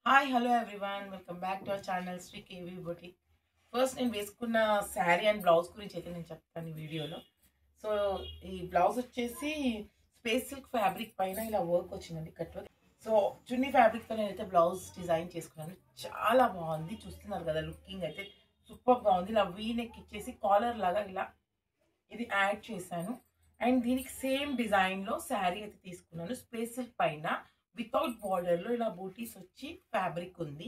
Hi hello everyone welcome back to our channel Shri KV boutique. First నేను వేసుకున్న sari and blouse గురించి అయితే నేను చెప్తాను ఈ వీడియోలో. సో ఈ బ్లౌజ్ వచ్చేసి స్పేస్ సిల్క్ ఫ్యాబ్రిక్ పైన ఇలా వర్క్ వచ్చిందండి కట్ వర్క్. సో చున్నీ ఫ్యాబ్రిక్తో నేనైతే బ్లౌజ్ డిజైన్ చేసుకున్నాను. చాలా బాగుంది, చూస్తున్నారు కదా, లుకింగ్ అయితే సూపర్గా ఉంది. ఇలా వీ నెక్ ఇచ్చేసి కాలర్ లాగా ఇలా ఇది యాడ్ చేశాను. అండ్ దీనికి సేమ్ డిజైన్లో శారీ అయితే తీసుకున్నాను. స్పేస్ సిల్క్ పైన వితౌట్ బార్డర్లో ఇలా బూటీస్ వచ్చి ఫ్యాబ్రిక్ ఉంది.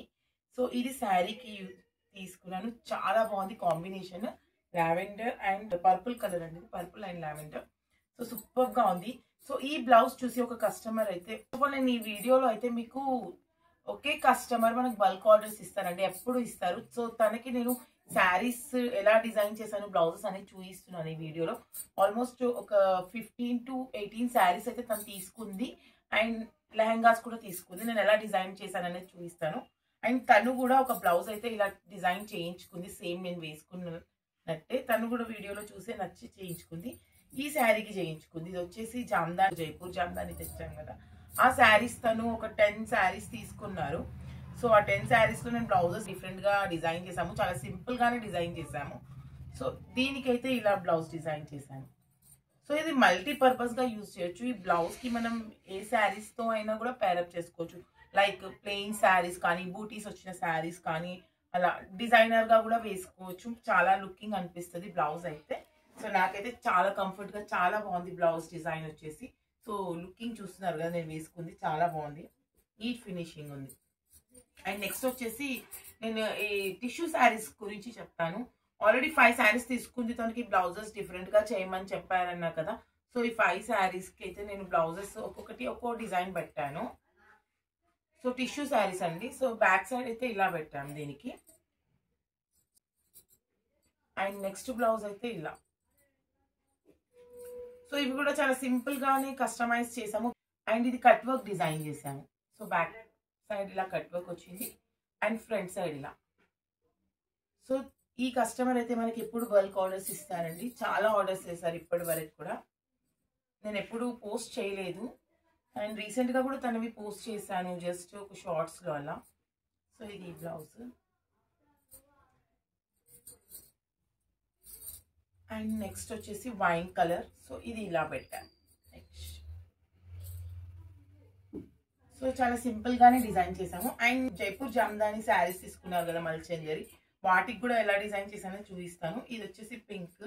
సో ఇది శారీకి తీసుకున్నాను. చాలా బాగుంది combination, lavender and purple colour అండి, పర్పుల్ అండ్ లావెండర్. సో సూపర్గా ఉంది. సో ఈ బ్లౌజ్ చూసి ఒక కస్టమర్ అయితే, నేను ఈ వీడియోలో అయితే మీకు ఒకే కస్టమర్ మనకు బల్క్ ఆర్డర్స్ ఇస్తారండి, ఎప్పుడు ఇస్తారు. సో తనకి నేను శారీస్ ఎలా డిజైన్ చేశాను, బ్లౌజెస్ అనేది చూపిస్తున్నాను ఈ వీడియోలో. ఆల్మోస్ట్ ఒక 15 to 18 శారీస్ అయితే తను తీసుకుంది. అండ్ లెహంగాస్ కూడా తీసుకుంది. నేను ఎలా డిజైన్ చేశాను అనేది చూపిస్తాను. అండ్ తను కూడా ఒక బ్లౌజ్ అయితే ఇలా డిజైన్ చేయించుకుంది, సేమ్ నేను వేసుకున్నట్టే. తను కూడా వీడియోలో చూసే నచ్చి చేయించుకుంది. ఈ శారీకి చేయించుకుంది. ఇది వచ్చేసి జామ్దాని, జైపూర్ జామ్దాని తెచ్చాను కదా, ఆ శారీస్ తను ఒక 10 శారీస్ తీసుకున్నారు. సో ఆ 10 శారీస్లో నేను బ్లౌజెస్ డిఫరెంట్గా డిజైన్ చేసాము, చాలా సింపుల్గానే డిజైన్ చేసాము. సో దీనికైతే ఇలా బ్లౌజ్ డిజైన్ చేశాను. సో ఇది మల్టీపర్పస్ గా యూజ్ చేయొచ్చు. ఈ బ్లౌజ్ కి మనం ఏ శారీస్ తో అయినా కూడా పేరప్ చేసుకోవచ్చు. లైక్ ప్లెయిన్ శారీస్ కానీ, బూటీస్ వచ్చిన శారీస్ కానీ, అలా డిజైనర్ గా కూడా వేసుకోవచ్చు. చాలా లుకింగ్ అనిపిస్తుంది బ్లౌజ్ అయితే. సో నాకైతే చాలా కంఫర్ట్ గా చాలా బాగుంది బ్లౌజ్ డిజైన్ వచ్చేసి. సో లుకింగ్ చూస్తున్నారు కదా, నేను వేసుకుంది చాలా బాగుంది, నీట్ ఫినిషింగ్ ఉంది. అండ్ నెక్స్ట్ వచ్చేసి నేను ఈ టిష్యూ శారీస్ గురించి చెప్తాను. ఆల్రెడీ 5 శారీస్ తీసుకుంది. తనకి బ్లౌజెస్ డిఫరెంట్ గా చేయమని చెప్పారన్నా కదా. సో ఈ 5 శారీస్ కి అయితే నేను బ్లౌజెస్ ఒక్కొక్కటి ఒక్కో డిజైన్ పెట్టాను. సో టిష్యూ శారీస్ అండి. సో బ్యాక్ సైడ్ అయితే ఇలా పెట్టాను దీనికి. అండ్ నెక్స్ట్ బ్లౌజ్ అయితే ఇలా. సో ఇవి కూడా చాలా సింపుల్ గానే కస్టమైజ్ చేసాము. అండ్ ఇది కట్ వర్క్ డిజైన్ చేసాము. సో బ్యాక్ సైడ్ ఇలా కట్ వర్క్ వచ్చింది అండ్ ఫ్రంట్ సైడ్ ఇలా. సో ఈ కస్టమర్ అయితే మనకి ఎప్పుడు బల్క్ ఆర్డర్స్ ఇస్తారండి, చాలా ఆర్డర్స్ చేశారు ఇప్పటి వరకు కూడా. నేను ఎప్పుడు పోస్ట్ చేయలేదు. అండ్ రీసెంట్గా కూడా తనవి పోస్ట్ చేశాను, జస్ట్ ఒక షార్ట్స్లో అలా. సో ఇది బ్లౌజ్. అండ్ నెక్స్ట్ వచ్చేసి వైన్ కలర్. సో ఇది ఇలా పెట్టాను. నెక్స్ట్ సో చాలా సింపుల్గానే డిజైన్ చేసాము. అండ్ జైపూర్ జామ్దాని శారీస్ తీసుకున్నారు కదా మల్చంజరి, వాటికి కూడా ఎలా డిజైన్ చేశానో చూపిస్తాను. ఇది వచ్చేసి పింక్.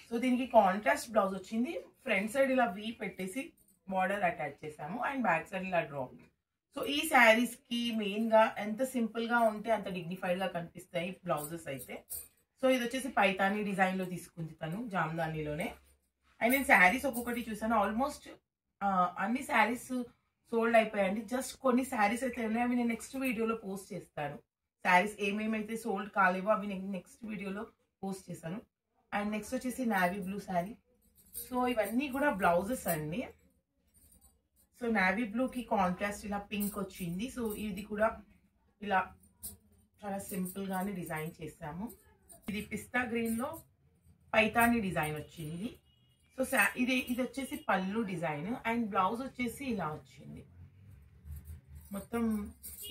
సో దీనికి కాంట్రాస్ట్ బ్లౌజ్ వచ్చింది. ఫ్రంట్ సైడ్ ఇలా వీ పెట్టేసి బార్డర్ అటాచ్ చేసాము అండ్ బ్యాక్ సైడ్ ఇలా డ్రాప్. సో ఈ శారీస్ కి మెయిన్ గా ఎంత సింపుల్ గా ఉంటే అంత డిగ్నిఫైడ్ గా కనిపిస్తాయి బ్లౌజెస్ అయితే. సో ఇది వచ్చేసి పైతానీ డిజైన్ లో తీసుకుంది తను, జామ్దానిలోనే. అండ్ నేను శారీస్ ఒక్కొక్కటి చూసాను. ఆల్మోస్ట్ అన్ని శారీస్ సోల్డ్ అయిపోయాయండి. జస్ట్ కొన్ని శారీస్ అయితే ఉన్నాయి, అవి నేను నెక్స్ట్ వీడియోలో పోస్ట్ చేస్తాను. శారీస్ ఏమేమైతే సోల్డ్ కాలేవో అవి నేను నెక్స్ట్ వీడియోలో పోస్ట్ చేశాను. అండ్ నెక్స్ట్ వచ్చేసి నావీ బ్లూ శారీ. సో ఇవన్నీ కూడా బ్లౌజెస్ అండి. సో నావీ బ్లూకి కాంట్రాస్ట్ ఇలా పింక్ వచ్చింది. సో ఇది కూడా ఇలా చాలా సింపుల్గానే డిజైన్ చేసాము. ఇది పిస్తా గ్రీన్లో పైతానీ డిజైన్ వచ్చింది. సో ఇది వచ్చేసి పళ్ళు డిజైన్ అండ్ బ్లౌజ్ వచ్చేసి ఇలా వచ్చింది. మొత్తం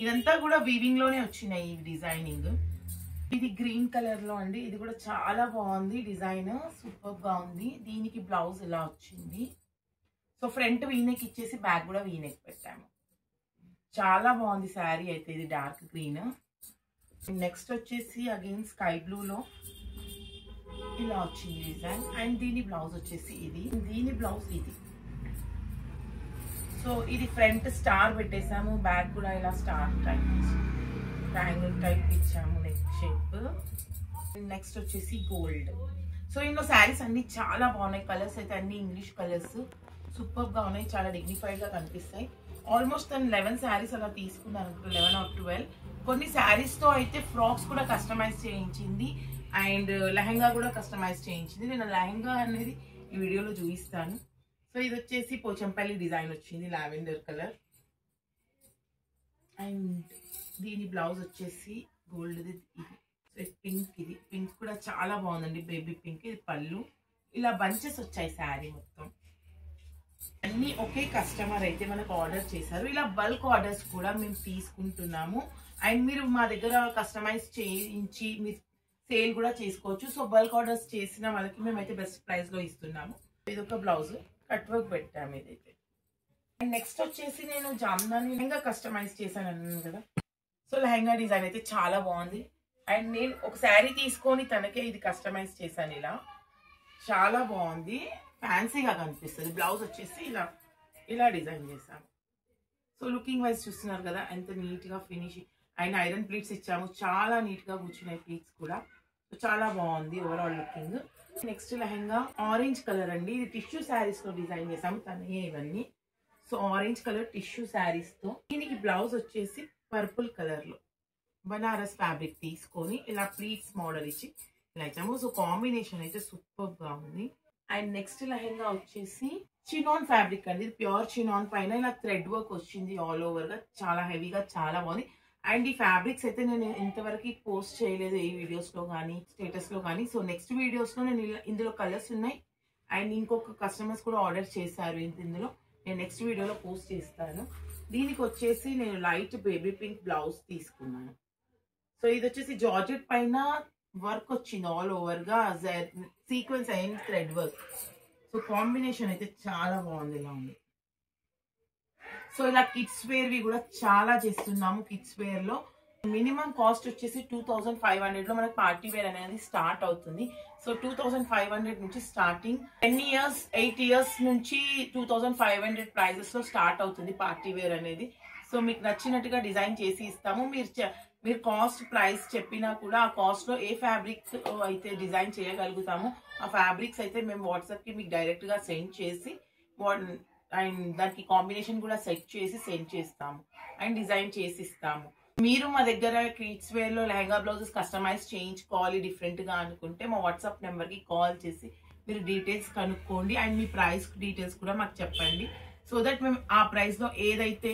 ఇదంతా కూడా వీవింగ్ లోనే వచ్చినాయి ఈ డిజైనింగ్. ఇది గ్రీన్ కలర్ లో అండి. ఇది కూడా చాలా బాగుంది డిజైన్, సూపర్ గా ఉంది. దీనికి బ్లౌజ్ ఇలా వచ్చింది. సో ఫ్రంట్ వీనెక్ ఇచ్చేసి బ్యాక్ కూడా వీనెక్ పెట్టాము. చాలా బాగుంది శారీ అయితే. ఇది డార్క్ గ్రీన్. నెక్స్ట్ వచ్చేసి అగైన్ స్కై బ్లూ లో ఇలా వచ్చింది డిజైన్. అండ్ దీని బ్లౌజ్ వచ్చేసి ఇది, దీని బ్లౌజ్ ఇది. సో ఇది ఫ్రంట్ స్టార్ పెట్టేసాము, బ్యాక్ కూడా ఇలా స్టార్ టైప్ ట్రయాంగిల్ టైప్ ఇచ్చాము నెక్ షేప్. నెక్స్ట్ వచ్చేసి గోల్డ్. సో ఇందులో శారీస్ అన్ని చాలా బాగున్నాయి. కలర్స్ అయితే అన్ని ఇంగ్లీష్ కలర్స్, సూపర్ గా ఉన్నాయి, చాలా డిగ్నిఫైడ్ గా కనిపిస్తాయి. ఆల్మోస్ట్ తను 11 శారీస్ అలా తీసుకున్నాను, 11 or 12. కొన్ని శారీస్ తో అయితే ఫ్రాక్స్ కూడా కస్టమైజ్ చేయించింది అండ్ లెహంగా కూడా కస్టమైజ్ చేయించింది. నేను లెహంగా అనేది ఈ వీడియోలో చూపిస్తాను. సో ఇది వచ్చేసి పోచంపల్లి డిజైన్ వచ్చింది, లావెండర్ కలర్. అండ్ దీని బ్లౌజ్ వచ్చేసి గోల్డ్. ఇది పింక్. ఇది పింక్ కూడా చాలా బాగుందండి, బేబీ పింక్. ఇది పళ్ళు. ఇలా బంచెస్ వచ్చాయి శారీ మొత్తం. అన్ని ఒకే కస్టమర్ అయితే మనకు ఆర్డర్ చేశారు. ఇలా బల్క్ ఆర్డర్స్ కూడా మేము తీసుకుంటున్నాము. అండ్ మీరు మా దగ్గర కస్టమైజ్ చేయించి మీరు సేల్ కూడా చేసుకోవచ్చు. సో బల్క్ ఆర్డర్స్ చేసిన వాళ్ళకి మేమైతే బెస్ట్ ప్రైస్ లో ఇస్తున్నాము. ఇది ఒక బ్లౌజ్ కట్ వర్క్ పెట్టాము ఇదైతే. అండ్ నెక్స్ట్ వచ్చేసి నేను జామ్దాని లెహంగా కస్టమైజ్ చేశాను అన్నాను కదా. సో లెహంగా డిజైన్ అయితే చాలా బాగుంది. అండ్ నేను ఒక శారీ తీసుకొని తనకే ఇది కస్టమైజ్ చేశాను. ఇలా చాలా బాగుంది, ఫ్యాన్సీగా కనిపిస్తుంది. బ్లౌజ్ వచ్చేసి ఇలా డిజైన్ చేశాము. సో లుకింగ్ వైజ్ చూస్తున్నారు కదా ఎంత నీట్ గా ఫినిషింగ్. అండ్ ఐరన్ ప్లీట్స్ ఇచ్చాము, చాలా నీట్ గా కూర్చున్నాయి ప్లీట్స్ కూడా. సో చాలా బాగుంది overall looking. Next lehenga orange colour అండి. ఇది టిష్యూ శారీస్ లో డిజైన్ చేసాము తనయే ఇవన్నీ. So orange colour tissue saris తో. దీనికి బ్లౌజ్ వచ్చేసి పర్పుల్ కలర్ లో బనారస్ ఫ్యాబ్రిక్ తీసుకొని ఇలా ప్లీట్స్ మోడల్ ఇచ్చి ఇలా ఇచ్చాము. సో కాంబినేషన్ అయితే సూపర్ గా ఉంది. అండ్ నెక్స్ట్ లెహంగా వచ్చేసి చినాన్ ఫ్యాబ్రిక్ అండి. ఇది ప్యూర్ చినాన్ పైన ఇలా థ్రెడ్ వర్క్ వచ్చింది ఆల్ ఓవర్ గా, చాలా హెవీగా చాలా బాగుంది. అండ్ ఈ ఫ్యాబ్రిక్స్ అయితే నేను ఇంతవరకు పోస్ట్ చేయలేదు ఏ వీడియోస్ లో కానీ స్టేటస్ లో కానీ. సో నెక్స్ట్ వీడియోస్ లో నేను ఇందులో కలర్స్ ఉన్నాయి. అండ్ ఇంకొక కస్టమర్స్ కూడా ఆర్డర్ చేశారు ఇందులో. నేను నెక్స్ట్ వీడియోలో పోస్ట్ చేస్తాను. దీనికి వచ్చేసి నేను లైట్ బేబీ పింక్ బ్లౌజ్ తీసుకున్నాను. సో ఇది వచ్చేసి జార్జెట్ పైన వర్క్ వచ్చింది ఆల్ ఓవర్ గా, sequence and thread work. So combination అయితే చాలా బాగుంది, ఇలా ఉంది. సో ఇలా కిడ్స్ వేర్ వి కూడా చాలా చేస్తున్నాము. కిడ్స్ వేర్ లో మినిమం కాస్ట్ వచ్చేసి 2500 లో మనకి పార్టీ వేర్ అనేది స్టార్ట్ అవుతుంది. సో 2500 నుంచి స్టార్టింగ్. 10 years 8 years నుంచి 2500 ప్రైజెస్ లో స్టార్ట్ అవుతుంది పార్టీ వేర్ అనేది. సో మీకు నచ్చినట్టుగా డిజైన్ చేసి ఇస్తాము. మీరు కాస్ట్ ప్రైస్ చెప్పినా కూడా ఆ కాస్ట్ లో ఏ ఫ్యాబ్రిక్ అయితే డిజైన్ చేయగలుగుతామో ఆ ఫ్యాబ్రిక్స్ అయితే మేము వాట్సాప్ కి మీకు డైరెక్ట్ గా సెండ్ చేసి అండ్ దానికి కాంబినేషన్ కూడా సెట్ చేసి సెండ్ చేస్తాము అండ్ డిజైన్ చేసి ఇస్తాము. మీరు మా దగ్గర కిడ్స్ వేర్ లో లెహంగా బ్లౌజెస్ కస్టమైజ్ చేయించుకోవాలి డిఫరెంట్ గా అనుకుంటే మా వాట్సాప్ నెంబర్ కి కాల్ చేసి మీరు డీటెయిల్స్ కనుక్కోండి. అండ్ మీ ప్రైస్ డీటెయిల్స్ కూడా మాకు చెప్పండి. సో దట్ మేము ఆ ప్రైస్ లో ఏదైతే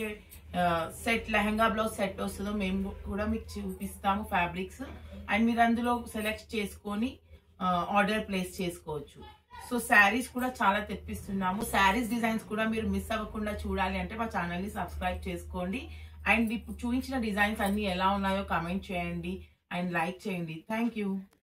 సెట్ లెహంగా బ్లౌజ్ సెట్ వస్తుందో మేము కూడా మీకు చూపిస్తాము ఫ్యాబ్రిక్స్. అండ్ మీరు అందులో సెలెక్ట్ చేసుకొని ఆర్డర్ ప్లేస్ చేసుకోవచ్చు. సో శారీస్ కూడా చాలా తెప్పిస్తున్నాము. శారీస్ డిజైన్స్ కూడా మీరు మిస్ అవ్వకుండా చూడాలి అంటే మా ఛానల్ ని సబ్స్క్రైబ్ చేసుకోండి. అండ్ ఇప్పుడు చూపించిన డిజైన్స్ అన్ని ఎలా ఉన్నాయో కామెంట్ చేయండి అండ్ లైక్ చేయండి. Thank you.